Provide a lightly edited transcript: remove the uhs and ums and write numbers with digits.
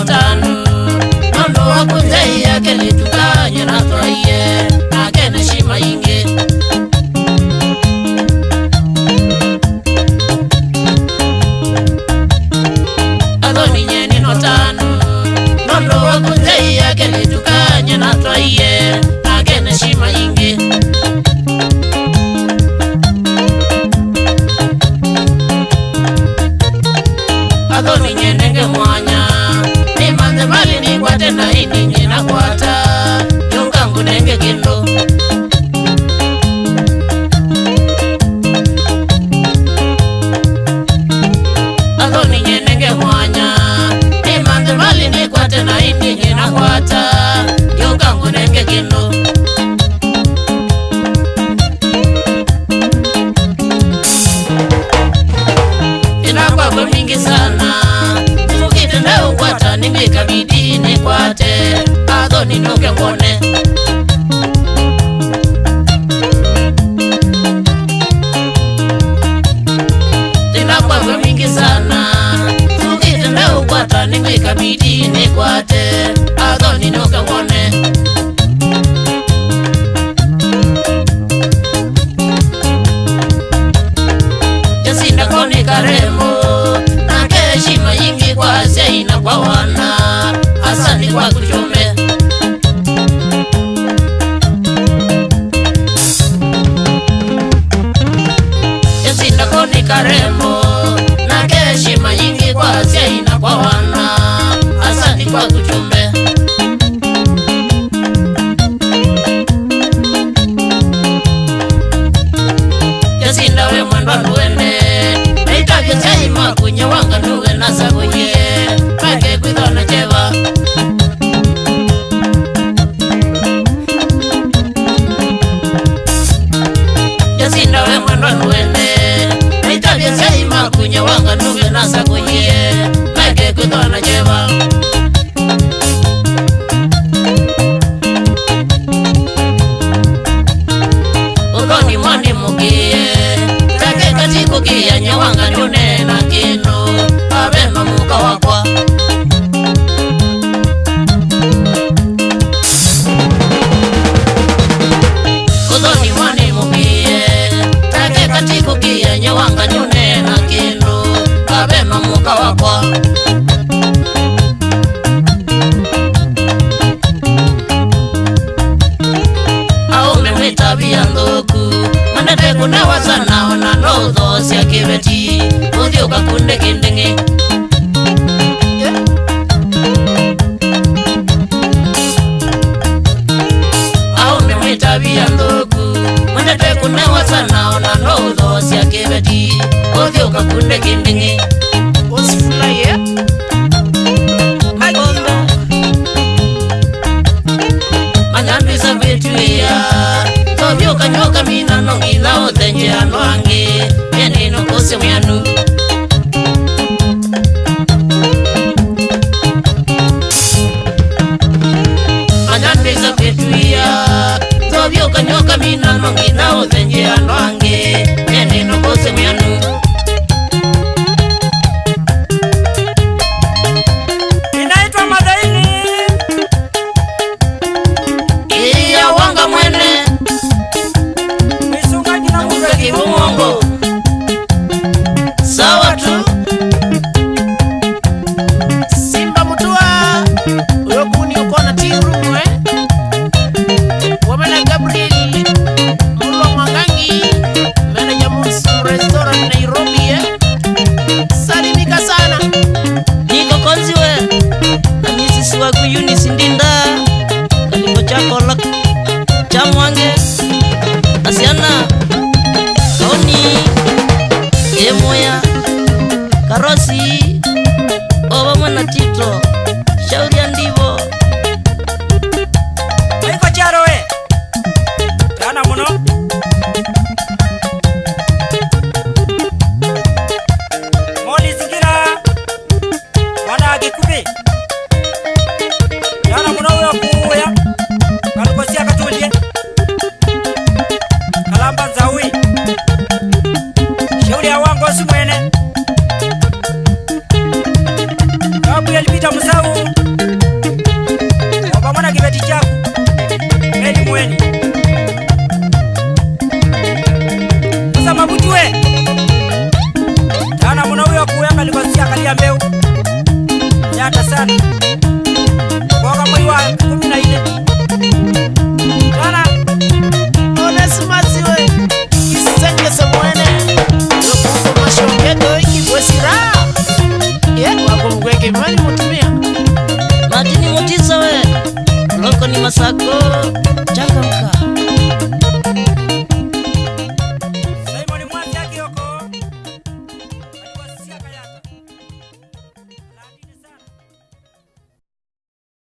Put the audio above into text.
tanu Nondo wakunzei yake litukanye na toye Nagene shima inge Adoni nyeni no tanu Nondo wakunzei yake litukanye na toye Nagene shima inge Adoni nyenenge mwanya Ni manze mali ni kwa tena ini njina kwata Yungangu nenge kilo Adoni nyenenge mwanya Ni manze mali ni kwa tena ini njina kwata Yungangu nenge kilo Inakwa kwa mingi sana Mukitenda ukwata nimika bidini kwate Adoni nuke mwone Inakwa kwa mingi sana Mukitenda ukwata nimika bidini kwate Adoni nuke mwone Jasinda koni karemo Heshima ingi kwa zeina kwa wana Asani kwa kuchome Yesinda koni karemo Na heshima ingi kwa zeina kwa wana Asani kwa kuchome Yesinda we mwendo nuene Neitavyo zeima kunye wanga nuwe nasa kunye Pake kuidona cheva Yasinda we mwendo nuwene Neitavyo zeima kunye wanga nuwe nasa kunye Pake kuidona cheva Ugoni mwani mukie Take katiko kia nyewanga nyune na kino Abema muka wakwa Ugoni mwani mukie Take katiko kia nyewanga nyune na kino Abema muka wakwa Aume mwitabia ndoku Mandete kuna wasana ona nodho siya kibeti Udhiuka kunde kindingi Aume mwitabia ndoku Mandete kuna wasana ona nodho siya kibeti Udhiuka kunde kindingi Osifula ye Magondo Manyandisa vitu ya Tobioka nyoka mina nongila otenje anuangi Yeni nukose myanu Manyandisa vitu ya Tobioka nyoka mina nongila otenje anuangi Yeni nukose myanu Inaitwa Madaini Iya wanga mwene Misunga jina Munga kibumongo Sawa tu Simba mutua Uyokuni ukona tirumwe Wamena Gabriel Mulo Mangangi Manager Musu Restaurant Nairobi Salimika sana Niko konziwe Na misi siwaku Eunice Ndinda Kalimbo chako lak Chamwange Asiana Kaoni Emoya Karosi Oba mwana Tito Shauri ya ndivo Maiko charo we Kana muno Moli zingira Wana agikubi Kana muno uyo kuya Kalukosia katulie Kalamba zawi Shauri ya wangu simwene Gabriel Peter Musau ya mbeu nyata sana boga mwai wa 14 tana onesimasiwe kisengese mwene lokuko mashongeto ikibwesira wakumgweke mani mutumia matini mutiso we loko ni masako changa